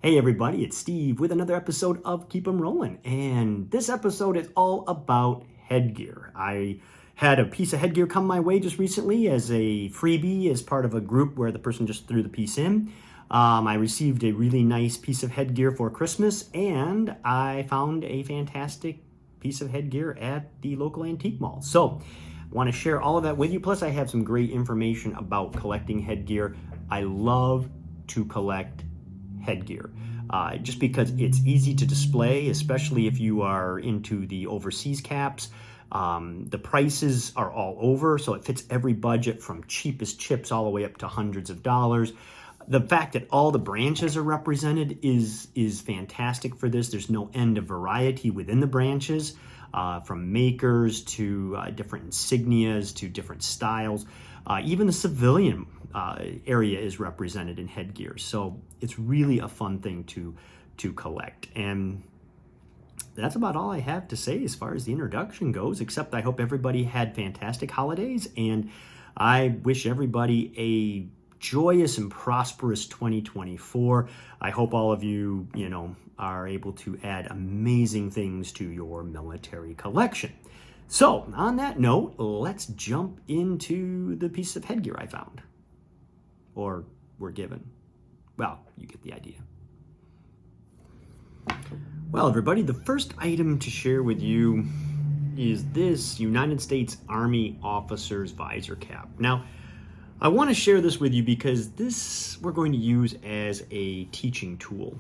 Hey everybody, it's Steve with another episode of Keep 'em Rolling, and this episode is all about headgear. I had a piece of headgear come my way just recently as a freebie as part of a group where the person just threw the piece in. I received a really nice piece of headgear for Christmas, and I found a fantastic piece of headgear at the local antique mall. So I want to share all of that with you, plus I have some great information about collecting headgear. I love to collect headgear just because it's easy to display, especially if you are into the overseas caps. The prices are all over, so it fits every budget from cheapest chips all the way up to hundreds of dollars. The fact that all the branches are represented is fantastic for this. There's no end of variety within the branches, from makers to different insignias to different styles. Even the civilian area is represented in headgear. So it's really a fun thing to collect. And that's about all I have to say as far as the introduction goes, except I hope everybody had fantastic holidays, and I wish everybody a joyous and prosperous 2024. I hope all of you, are able to add amazing things to your military collection. So on that note, let's jump into the piece of headgear I found, or were given. Well, you get the idea. Well, everybody, the first item to share with you is this United States Army Officer's Visor Cap. Now, I want to share this with you because this we're going to use as a teaching tool.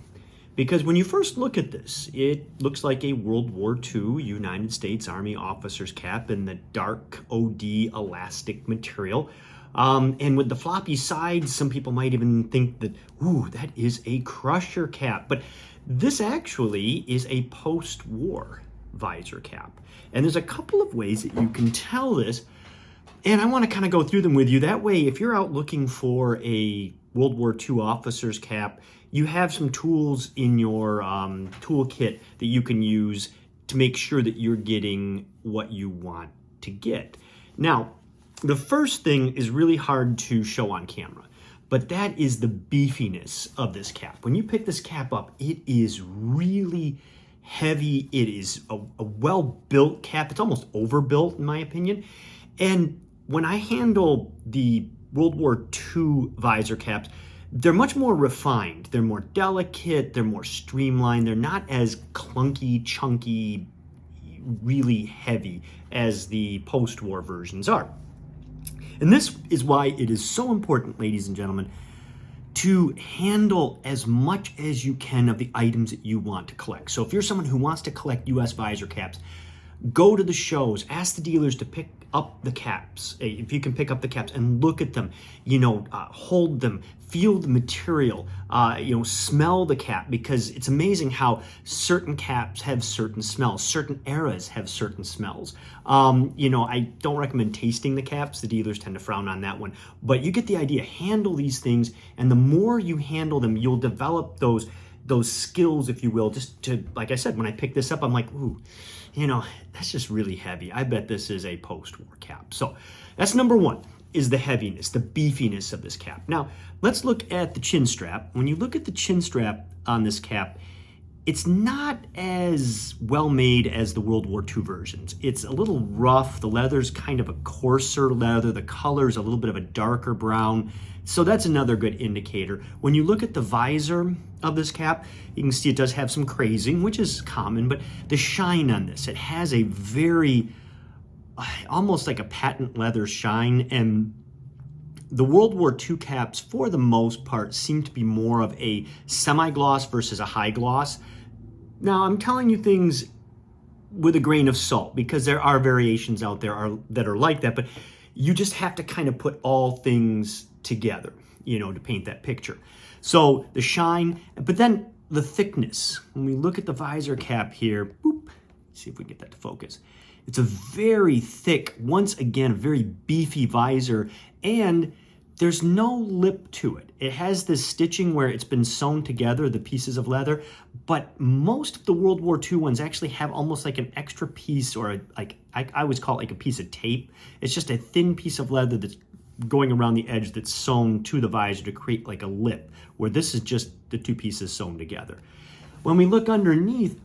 Because when you first look at this, it looks like a World War II United States Army Officer's Cap in the dark OD elastic material. And with the floppy sides, some people might even think that, ooh, that is a crusher cap. But this actually is a post-war visor cap. And there's a couple of ways that you can tell this. And I want to kind of go through them with you. That way, if you're out looking for a World War II officer's cap, you have some tools in your toolkit that you can use to make sure that you're getting what you want to get. Now, the first thing is really hard to show on camera, but that is the beefiness of this cap. When you pick this cap up, it is really heavy. It is a well-built cap. It's almost overbuilt, in my opinion. And when I handle the World War II visor caps, they're much more refined. They're more delicate. They're more streamlined. They're not as clunky, chunky, really heavy as the post-war versions are. And this is why it is so important, ladies and gentlemen, to handle as much as you can of the items that you want to collect. So if you're someone who wants to collect U.S. visor caps, go to the shows, ask the dealers to pick up the caps, if you can pick up the caps and look at them, hold them, feel the material, smell the cap, because it's amazing how certain caps have certain smells, certain eras have certain smells. I don't recommend tasting the caps. The dealers tend to frown on that one, but you get the idea. Handle these things, and the more you handle them, you'll develop those skills, if you will, just to, like I said, when I pick this up, I'm like, ooh, that's just really heavy. I bet this is a post-war cap. So that's number one, is the heaviness, the beefiness of this cap. Now, let's look at the chin strap. When you look at the chin strap on this cap, it's not as well made as the World War II versions. It's a little rough. The leather's kind of a coarser leather. The color's a little bit of a darker brown. So that's another good indicator. When you look at the visor of this cap, you can see it does have some crazing, which is common, but the shine on this, it has a very, almost like a patent leather shine. And the World War II caps, for the most part, seem to be more of a semi-gloss versus a high gloss. Now, I'm telling you things with a grain of salt, because there are variations out there that are like that, but you just have to kind of put all things together, to paint that picture. So the shine, but then the thickness. When we look at the visor cap here, boop, see if we can get that to focus. It's a very thick, once again, very beefy visor, and there's no lip to it. It has this stitching where it's been sewn together, the pieces of leather, but most of the World War II ones actually have almost like an extra piece, or I always call it like a piece of tape. It's just a thin piece of leather that's going around the edge that's sewn to the visor to create like a lip, where this is just the two pieces sewn together. When we look underneath,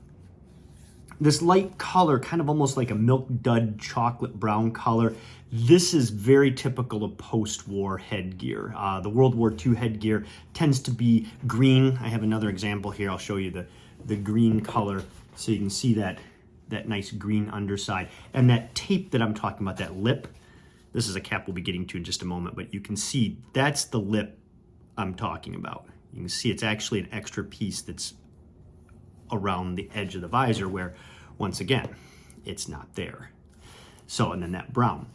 this light color, kind of almost like a milk dud chocolate brown color, this is very typical of post-war headgear. The World War II headgear tends to be green. I have another example here. I'll show you the green color so you can see that nice green underside. And that tape that I'm talking about, that lip, this is a cap we'll be getting to in just a moment, but you can see that's the lip I'm talking about. You can see it's actually an extra piece that's around the edge of the visor where, once again, it's not there. So, and then that brown.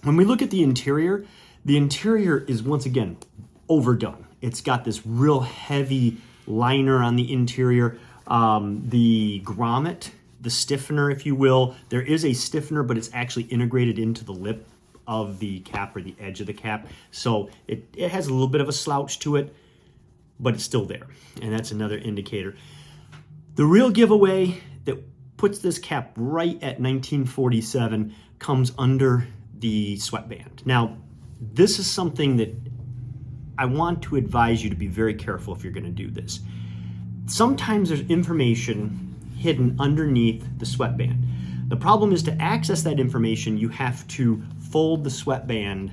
When we look at the interior is, once again, overdone. It's got this real heavy liner on the interior. The grommet, the stiffener, if you will, there is a stiffener, but it's actually integrated into the lip of the cap, or the edge of the cap. So it has a little bit of a slouch to it, but it's still there. And that's another indicator. The real giveaway that puts this cap right at 1947 comes under the sweatband. Now, this is something that I want to advise you to be very careful if you're going to do this. Sometimes there's information hidden underneath the sweatband. The problem is, to access that information, you have to fold the sweatband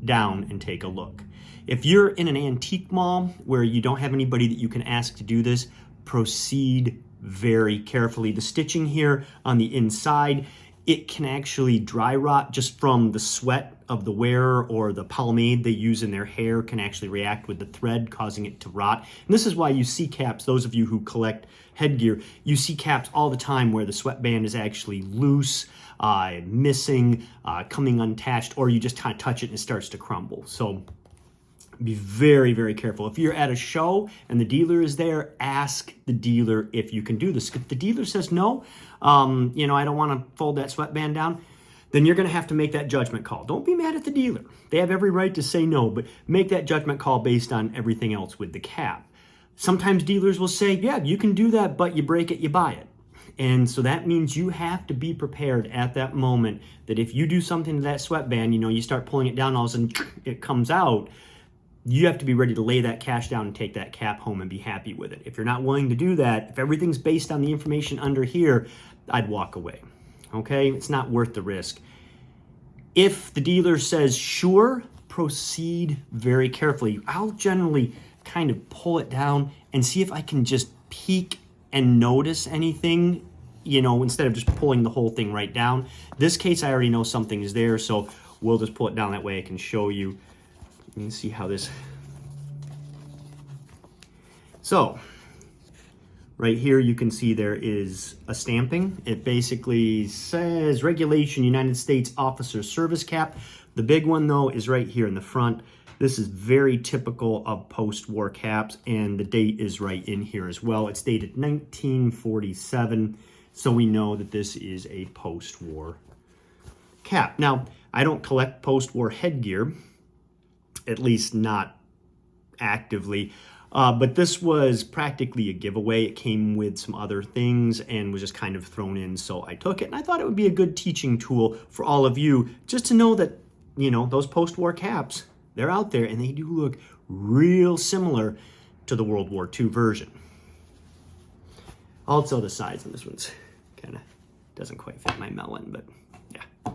down and take a look. If you're in an antique mall where you don't have anybody that you can ask to do this, proceed very carefully. The stitching here on the inside, it can actually dry rot just from the sweat of the wearer, or the pomade they use in their hair can actually react with the thread, causing it to rot. And this is why you see caps, those of you who collect headgear, you see caps all the time where the sweatband is actually loose, missing, coming unattached, or you just kind of touch it and it starts to crumble. So be very, very careful. If you're at a show and the dealer is there, ask the dealer if you can do this. If the dealer says no, I don't want to fold that sweatband down, then you're going to have to make that judgment call. Don't be mad at the dealer. They have every right to say no, but make that judgment call based on everything else with the cap. Sometimes dealers will say, yeah, you can do that, but you break it, you buy it. And so that means you have to be prepared at that moment that if you do something to that sweatband, you start pulling it down, all of a sudden it comes out. You have to be ready to lay that cash down and take that cap home and be happy with it. If you're not willing to do that, if everything's based on the information under here, I'd walk away. Okay? It's not worth the risk. If the dealer says sure, proceed very carefully. I'll generally kind of pull it down and see if I can just peek and notice anything, instead of just pulling the whole thing right down. This case, I already know something is there, so we'll just pull it down that way. I can show you. You can see how this. So, right here you can see there is a stamping. It basically says Regulation United States Officer Service Cap. The big one though is right here in the front. This is very typical of post-war caps, and the date is right in here as well. It's dated 1947, so we know that this is a post-war cap. Now, I don't collect post-war headgear, at least not actively, but this was practically a giveaway. It came with some other things and was just kind of thrown in, so I took it, and I thought it would be a good teaching tool for all of you, just to know that, those post-war caps, they're out there, and they do look real similar to the World War II version. Also, the size on this one's kind of doesn't quite fit my melon, but yeah.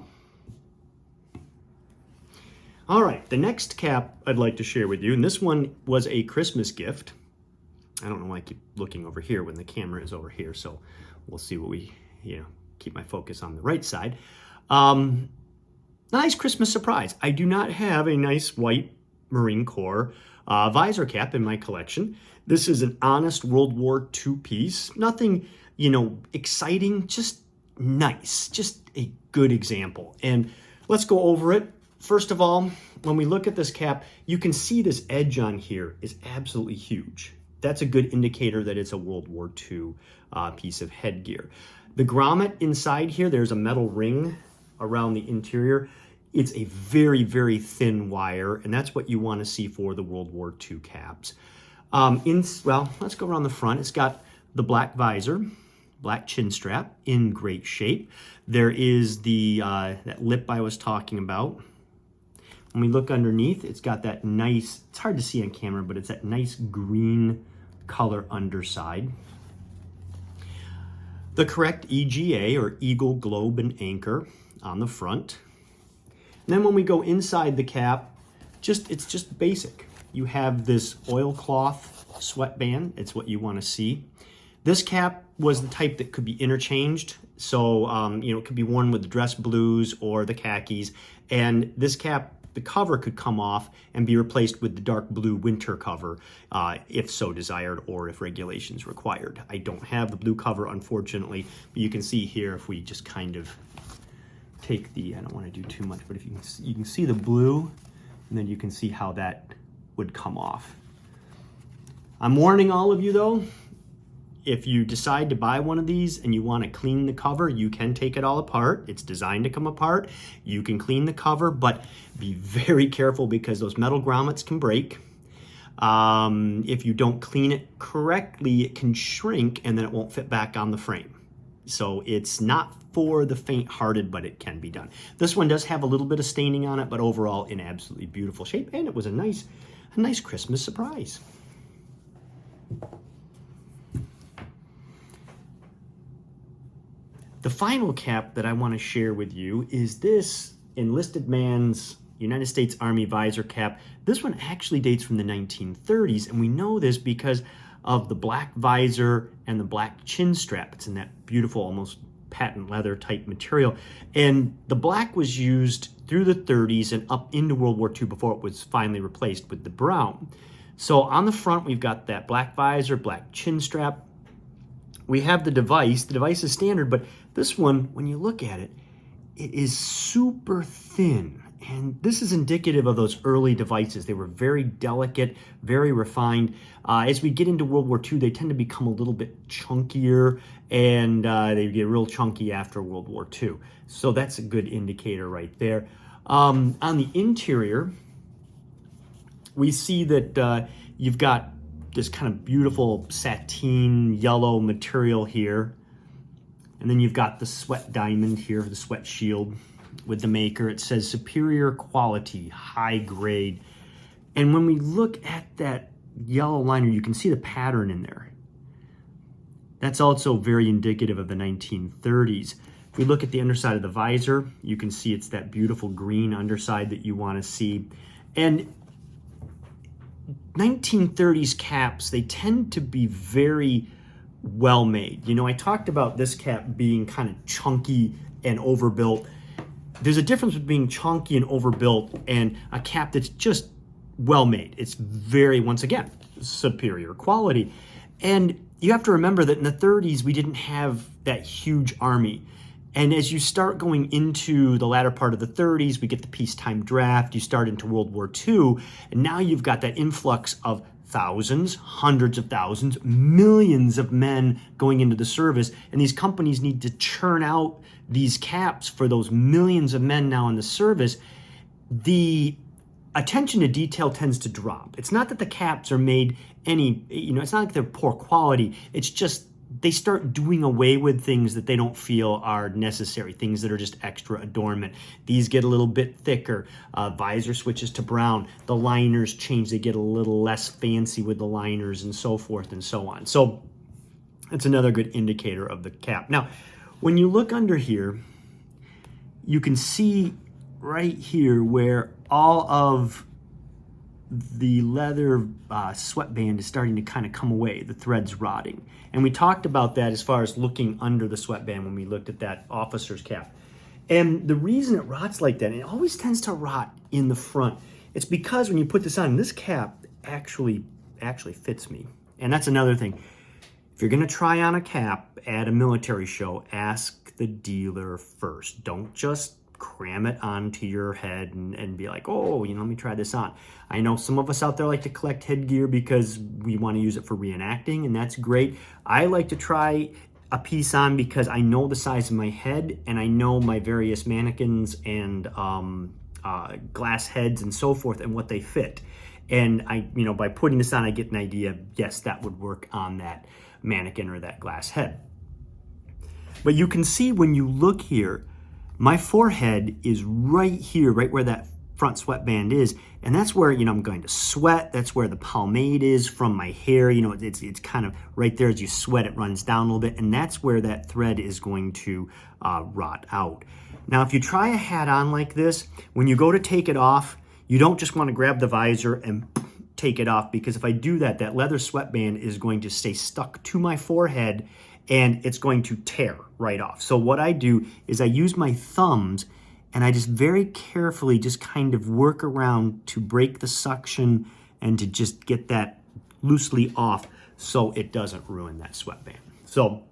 All right, the next cap I'd like to share with you, and this one was a Christmas gift. I don't know why I keep looking over here when the camera is over here, so we'll see what we, keep my focus on the right side. Nice Christmas surprise. I do not have a nice white Marine Corps visor cap in my collection. This is an honest World War II piece. Nothing, exciting, just nice, just a good example. And let's go over it. First of all, when we look at this cap, you can see this edge on here is absolutely huge. That's a good indicator that it's a World War II piece of headgear. The grommet inside here, there's a metal ring around the interior. It's a very, very thin wire, and that's what you want to see for the World War II caps. Well, let's go around the front. It's got the black visor, black chin strap in great shape. There is the that lip I was talking about. When we look underneath, it's got that nice, it's hard to see on camera, but it's that nice green color underside. The correct EGA, or Eagle, Globe, and Anchor on the front. And then when we go inside the cap, it's just basic. You have this oilcloth sweatband. It's what you want to see. This cap was the type that could be interchanged. So, it could be worn with the dress blues or the khakis. And this cap, the cover could come off and be replaced with the dark blue winter cover, if so desired or if regulations required. I don't have the blue cover, unfortunately, but you can see here if we just kind of take I don't want to do too much, but if you can see the blue, and then you can see how that would come off. I'm warning all of you though, if you decide to buy one of these and you want to clean the cover, you can take it all apart. It's designed to come apart. You can clean the cover, but be very careful because those metal grommets can break. If you don't clean it correctly, it can shrink and then it won't fit back on the frame. So it's not for the faint-hearted, but it can be done. This one does have a little bit of staining on it, but overall in absolutely beautiful shape, and it was a nice Christmas surprise. The final cap that I want to share with you is this enlisted man's United States Army Visor Cap. This one actually dates from the 1930s, and we know this because of the black visor and the black chin strap. It's in that beautiful, almost patent leather type material. And the black was used through the 30s and up into World War II before it was finally replaced with the brown. So on the front, we've got that black visor, black chin strap. We have the device. The device is standard, but this one, when you look at it, it is super thin. And this is indicative of those early devices. They were very delicate, very refined. As we get into World War II, they tend to become a little bit chunkier, and they get real chunky after World War II. So that's a good indicator right there. On the interior, we see that you've got this kind of beautiful sateen yellow material here. And then you've got the sweat diamond here, the sweat shield with the maker. It says superior quality, high grade. And when we look at that yellow liner, you can see the pattern in there. That's also very indicative of the 1930s. If we look at the underside of the visor, you can see it's that beautiful green underside that you want to see. And 1930s caps, they tend to be very well made. You know, I talked about this cap being kind of chunky and overbuilt. There's a difference between being chunky and overbuilt and a cap that's just well made. It's very, once again, superior quality. And you have to remember that in the 30s, we didn't have that huge army. And as you start going into the latter part of the 30s, we get the peacetime draft, you start into World War II, and now you've got that influx of thousands, hundreds of thousands, millions of men going into the service, and these companies need to churn out these caps for those millions of men now in the service. The attention to detail tends to drop. It's not that the caps are made it's not like they're poor quality. It's just they start doing away with things that they don't feel are necessary, things that are just extra adornment. These get a little bit thicker. Visor switches to brown. The liners change. They get a little less fancy with the liners and so forth and so on. So that's another good indicator of the cap. Now, when you look under here, you can see right here where all of the leather sweatband is starting to kind of come away. The thread's rotting. And we talked about that as far as looking under the sweatband when we looked at that officer's cap. And the reason it rots like that, and it always tends to rot in the front, it's because when you put this on, this cap actually fits me. And that's another thing. If you're going to try on a cap at a military show, ask the dealer first. Don't just cram it onto your head and be like, oh, let me try this on. I know some of us out there like to collect headgear because we want to use it for reenacting, and that's great. I like to try a piece on because I know the size of my head and I know my various mannequins and glass heads and so forth and what they fit. And by putting this on, I get an idea, yes, that would work on that mannequin or that glass head. But you can see when you look here, my forehead is right here, right where that front sweatband is, and that's where, you know, I'm going to sweat. That's where the pomade is from my hair. You know, it's kind of right there as you sweat, it runs down a little bit, and that's where that thread is going to rot out. Now, if you try a hat on like this, when you go to take it off, you don't just want to grab the visor and take it off, because if I do that, that leather sweatband is going to stay stuck to my forehead and it's going to tear right off. So what I do is I use my thumbs and I just very carefully just kind of work around to break the suction and to just get that loosely off so it doesn't ruin that sweatband. So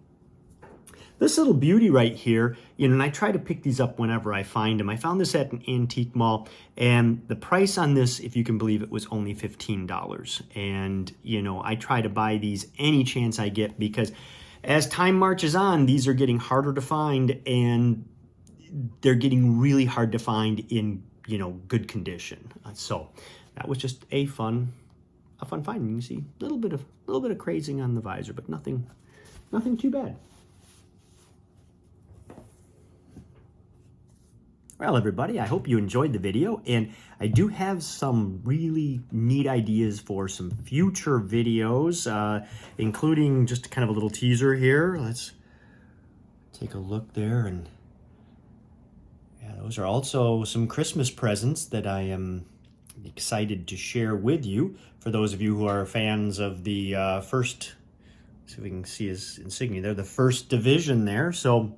this little beauty right here, you know, and I try to pick these up whenever I find them. I found this at an antique mall, and the price on this, if you can believe it, was only $15. And, you know, I try to buy these any chance I get, because as time marches on, these are getting harder to find, and they're getting really hard to find in, you know, good condition. So that was just a fun find. You can see a little bit of crazing on the visor, but nothing too bad. Well, everybody, I hope you enjoyed the video, and I do have some really neat ideas for some future videos, including just kind of a little teaser here. Let's take a look there, and yeah, those are also some Christmas presents that I am excited to share with you. For those of you who are fans of the first, see if we can see his insignia there, the 1st Division there. So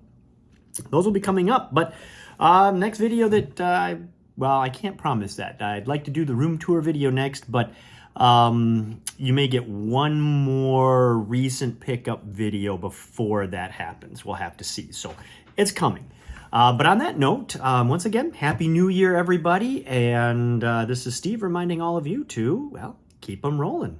those will be coming up, but next video that, well, I can't promise that. I'd like to do the room tour video next, but you may get one more recent pickup video before that happens. We'll have to see. So it's coming. But on that note, once again, Happy New Year, everybody. And this is Steve reminding all of you to, well, keep them rolling.